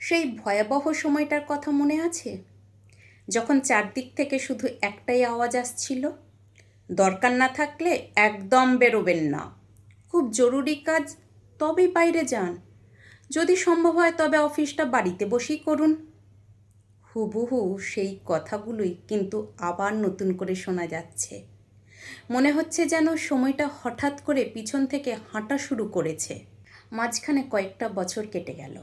সেই ভয়াবহ সময়টার কথা মনে আছে, যখন চারদিক থেকে শুধু একটাই আওয়াজ আসছিল, দরকার না থাকলে একদম বেরোবেন না, খুব জরুরি কাজ তবেই বাইরে যান, যদি সম্ভব হয় তবে অফিসটা বাড়িতে বসেই করুন। হুবহু সেই কথাগুলোই কিন্তু আবার নতুন করে শোনা যাচ্ছে। মনে হচ্ছে যেন সময়টা হঠাৎ করে পিছন থেকে হাঁটা শুরু করেছে। মাঝখানে কয়েকটা বছর কেটে গেল।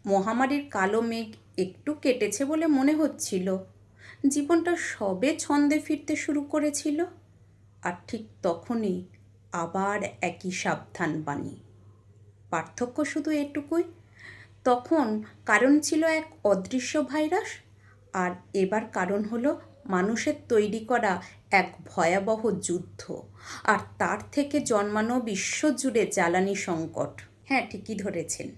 মহামারীর কালো মেঘ একটু কেটেছে বলে মনে হচ্ছিল। জীবনটা সবে ছন্দে ফিরতে শুরু করেছিল। আর ঠিক তখনই আবার একই সাবধান বাণী। পার্থক্য শুধু এটুকুই, তখন কারণ ছিল এক অদৃশ্য ভাইরাস, আর এবার কারণ হলো মানুষের তৈরি করা এক ভয়াবহ যুদ্ধ, আর তার থেকে জন্মানো বিশ্বজুড়ে জ্বালানি সংকট। হ্যাঁ, ঠিকই ধরেছেন।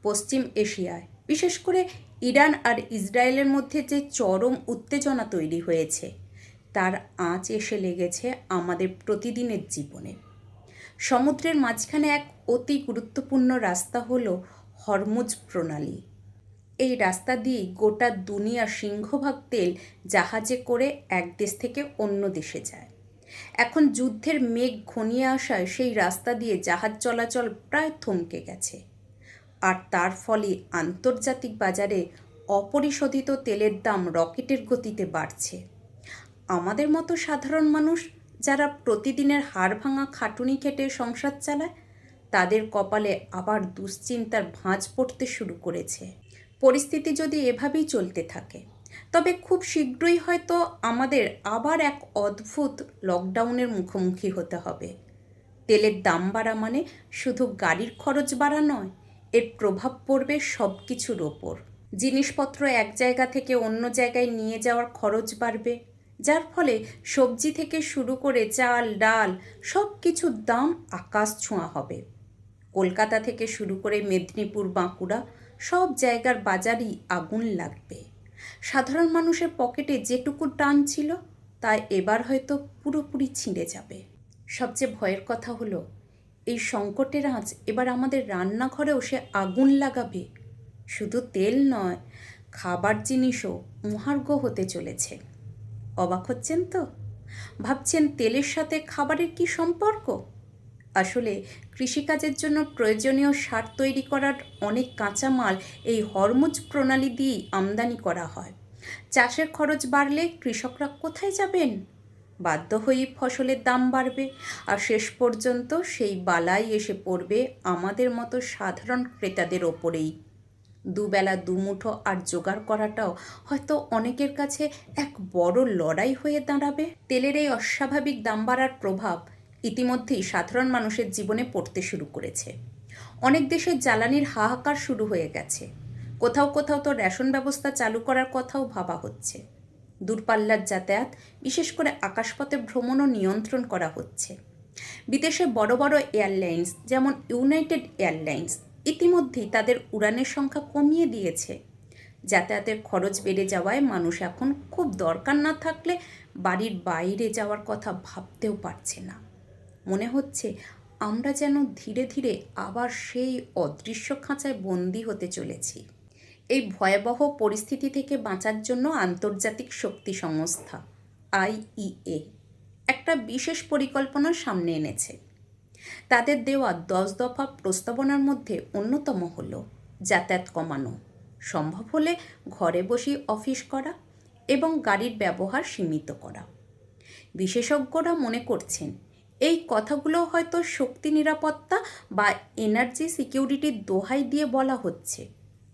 পশ্চিম এশিয়ায়, বিশেষ করে ইরান আর ইসরায়েলের মধ্যে যে চরম উত্তেজনা তৈরি হয়েছে, তার আঁচ এসে লেগেছে আমাদের প্রতিদিনের জীবনে। সমুদ্রের মাঝখানে এক অতি গুরুত্বপূর্ণ রাস্তা হলো হরমুজ প্রণালী। এই রাস্তা দিয়ে গোটা দুনিয়ার সিংহভাগ তেল জাহাজে করে এক দেশ থেকে অন্য দেশে যায়। এখন যুদ্ধের মেঘ ঘনিয়ে আসায় সেই রাস্তা দিয়ে জাহাজ চলাচল প্রায় থমকে গেছে। আর তার ফলে আন্তর্জাতিক বাজারে অপরিশোধিত তেলের দাম রকেটের গতিতে বাড়ছে। আমাদের মতো সাধারণ মানুষ, যারা প্রতিদিনের হাড় ভাঙা খাটুনি খেটে সংসার চালায়, তাদের কপালে আবার দুশ্চিন্তার ভাঁজ পড়তে শুরু করেছে। পরিস্থিতি যদি এভাবেই চলতে থাকে, তবে খুব শীঘ্রই হয়তো আমাদের আবার এক অদ্ভুত লকডাউনের মুখোমুখি হতে হবে। তেলের দাম বাড়া মানে শুধু গাড়ির খরচ বাড়া নয়, এর প্রভাব পড়বে সব কিছুর ওপর। জিনিসপত্র এক জায়গা থেকে অন্য জায়গায় নিয়ে যাওয়ার খরচ বাড়বে, যার ফলে সবজি থেকে শুরু করে চাল ডাল সব কিছুর দাম আকাশ ছোঁয়া হবে। কলকাতা থেকে শুরু করে মেদিনীপুর বাঁকুড়া সব জায়গার বাজারই আগুন লাগবে। সাধারণ মানুষের পকেটে যেটুকু টান ছিল তা এবার হয়তো পুরোপুরি ছিঁড়ে যাবে। সবচেয়ে ভয়ের কথা হলো, এই সংকটের আঁচ এবার আমাদের রান্নাঘরেও সে আগুন লাগাবে। শুধু তেল নয়, খাবার জিনিসও মহার্ঘ হতে চলেছে। অবাক হচ্ছেন তো? ভাবছেন তেলের সাথে খাবারের কি সম্পর্ক? আসলে কৃষিকাজের জন্য প্রয়োজনীয় সার তৈরি করার অনেক কাঁচামাল এই হরমুজ প্রণালী দিয়েই আমদানি করা হয়। চাষের খরচ বাড়লে কৃষকরা কোথায় যাবেন? বাধ্য হয়েই ফসলের দাম বাড়বে, আর শেষ পর্যন্ত সেই বালাই এসে পড়বে আমাদের মতো সাধারণ ক্রেতাদের ওপরেই। দুবেলা দুমুঠো আর জোগাড় করাটাও হয়তো অনেকের কাছে এক বড় লড়াই হয়ে দাঁড়াবে। তেলের এই অস্বাভাবিক দাম বাড়ার প্রভাব ইতিমধ্যেই সাধারণ মানুষের জীবনে পড়তে শুরু করেছে। অনেক দেশে জ্বালানির হাহাকার শুরু হয়ে গেছে। কোথাও কোথাও তো রেশন ব্যবস্থা চালু করার কথাও ভাবা হচ্ছে। দূরপাল্লার যাতায়াত, বিশেষ করে আকাশপথে ভ্রমণও নিয়ন্ত্রণ করা হচ্ছে। বিদেশে বড় বড় এয়ারলাইন্স যেমন ইউনাইটেড এয়ারলাইন্স ইতিমধ্যেই তাদের উড়ানের সংখ্যা কমিয়ে দিয়েছে। যাতায়াতের খরচ বেড়ে যাওয়ায় মানুষ এখন খুব দরকার না থাকলে বাড়ির বাইরে যাওয়ার কথা ভাবতেও পারছে না। মনে হচ্ছে আমরা যেন ধীরে ধীরে আবার সেই অদৃশ্য খাঁচায় বন্দী হতে চলেছি। এই ভয়াবহ পরিস্থিতি থেকে বাঁচার জন্য আন্তর্জাতিক শক্তি সংস্থা IEA একটা বিশেষ পরিকল্পনা সামনে এনেছে। তাদের দেওয়া 10 দফা প্রস্তাবনার মধ্যে অন্যতম হলো যাতায়াত কমানো, সম্ভব হলে ঘরে বসেই অফিস করা এবং গাড়ির ব্যবহার সীমিত করা। বিশেষজ্ঞরা মনে করছেন এই কথাগুলো হয়তো শক্তি নিরাপত্তা বা এনার্জি সিকিউরিটির দোহাই দিয়ে বলা হচ্ছে,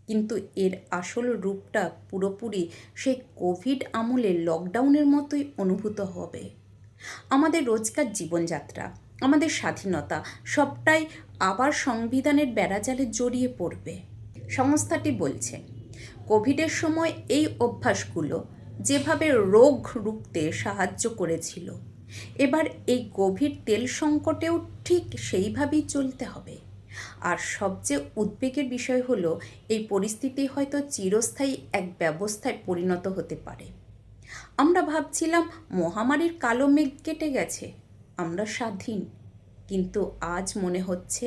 কিন্তু এর আসল রূপটা পুরোপুরি সেই কোভিড আমলে লকডাউনের মতোই অনুভূত হবে। আমাদের রোজকার জীবনযাত্রা, আমাদের স্বাধীনতা সবটাই আবার সংবিধানের বেড়াজালে জড়িয়ে পড়বে। সংস্থাটি বলছে, কোভিডের সময় এই অভ্যাসগুলো যেভাবে রোগ রুখতে সাহায্য করেছিল, এবার এই গভীর তেল সংকটেও ঠিক সেইভাবেই চলতে হবে। আর সবচেয়ে উদ্বেগের বিষয় হলো, এই পরিস্থিতি হয়তো চিরস্থায়ী এক ব্যবস্থায় পরিণত হতে পারে। আমরা ভাবছিলাম মহামারীর কালো মেঘ কেটে গেছে, আমরা স্বাধীন, কিন্তু আজ মনে হচ্ছে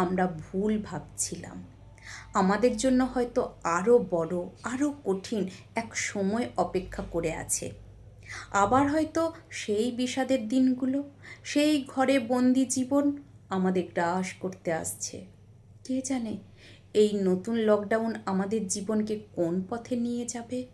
আমরা ভুল ভাবছিলাম। আমাদের জন্য হয়তো আরও বড়, আরও কঠিন এক সময় অপেক্ষা করে আছে। আবার হয়তো সেই বিষাদের দিনগুলো, সেই ঘরে বন্দি জীবন আমাদের গ্রাস করতে আসছে। কে জানে এই নতুন লকডাউন আমাদের জীবনকে কোন পথে নিয়ে যাবে।